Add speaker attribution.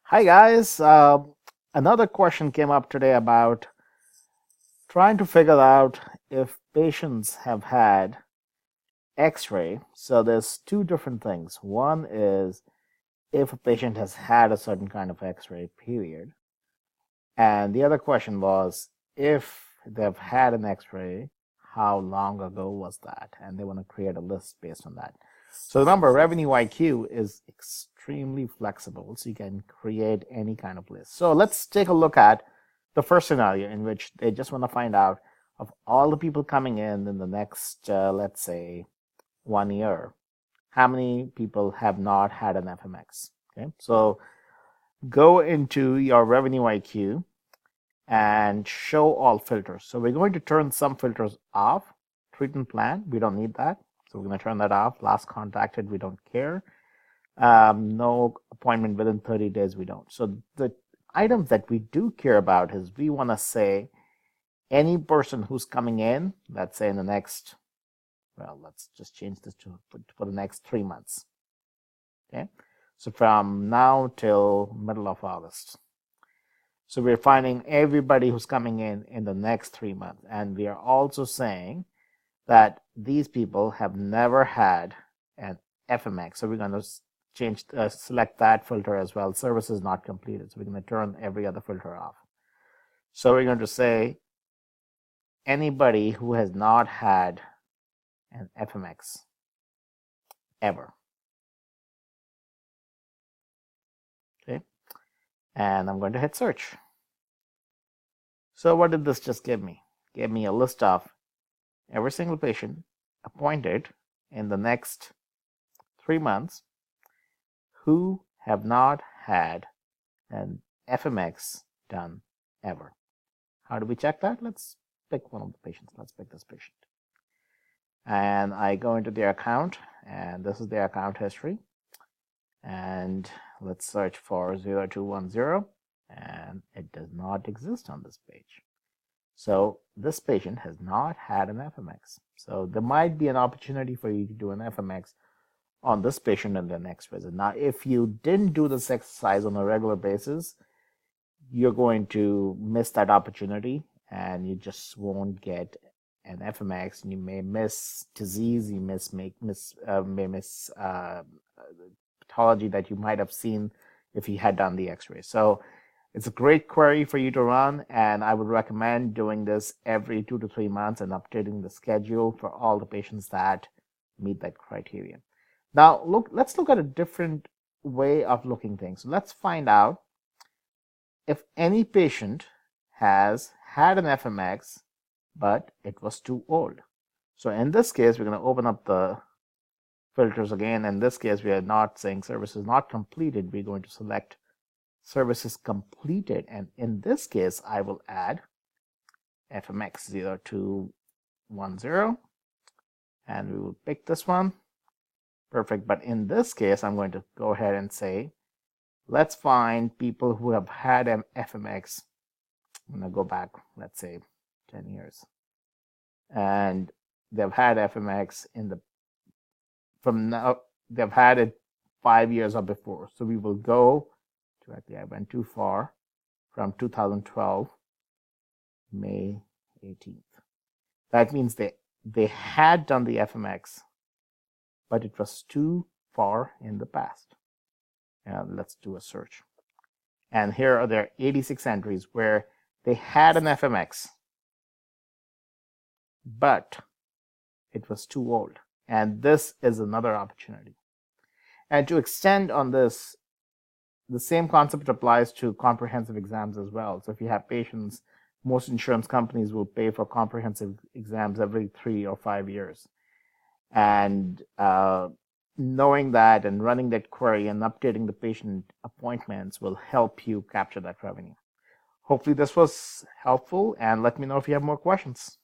Speaker 1: Hi guys. Another question came up today about trying to figure out if patients have had X-ray. So there's two different things. One is if a patient has had a certain kind of X-ray period, and the other question was if they've had an X-ray, how long ago was that? And they want to create a list based on that. So remember, Revenue IQ is extremely flexible, so you can create any kind of list. So let's take a look at the first scenario in which they just want to find out of all the people coming in the next, let's say, 1 year, how many people have not had an FMX. Okay, so go into your Revenue IQ and show all filters. So we're going to turn some filters off. Treatment plan, we don't need that. So we're going to turn that off. Last contacted, we don't care. No appointment within 30 days, we don't. So the items that we do care about is we want to say any person who's coming in, let's say in the next, well, let's just change this to for the next 3 months. Okay. So from now till middle of August. So we're finding everybody who's coming in the next 3 months. And we are also saying that these people have never had an FMX. So we're going to select that filter as well. Service is not completed. So we're going to turn every other filter off. So we're going to say anybody who has not had an FMX ever. Okay. And I'm going to hit search. So what did this just give me? It gave me a list of every single patient appointed in the next 3 months who have not had an FMX done ever. How do we check that? Let's pick one of the patients. Let's pick this patient. And I go into their account, and this is their account history. And let's search for 0210, and it does not exist on this page. So this patient has not had an FMX. So there might be an opportunity for you to do an FMX on this patient in the next visit. Now, if you didn't do this exercise on a regular basis, you're going to miss that opportunity and you just won't get an FMX. You may miss disease, you may miss pathology that you might have seen if you had done the X-ray. So it's a great query for you to run, and I would recommend doing this every 2 to 3 months and updating the schedule for all the patients that meet that criteria. Now, let's look at a different way of looking things. So let's find out if any patient has had an FMX, but it was too old. So in this case, we're going to open up the filters again. In this case, we are not saying services not completed. We're going to select services completed. And in this case, I will add FMX 0210. And we will pick this one. Perfect. But in this case, I'm going to go ahead and say, let's find people who have had an FMX. I'm going to go back, let's say, 10 years. And they've had FMX from now, they've had it 5 years or before. So we will go to, actually I went too far, from 2012, May 18th. That means they had done the FMX, but it was too far in the past. And let's do a search. And here are their 86 entries where they had an FMX, but it was too old. And this is another opportunity. And to extend on this, the same concept applies to comprehensive exams as well. So if you have patients, most insurance companies will pay for comprehensive exams every 3 or 5 years. And knowing that and running that query and updating the patient appointments will help you capture that revenue. Hopefully this was helpful, and let me know if you have more questions.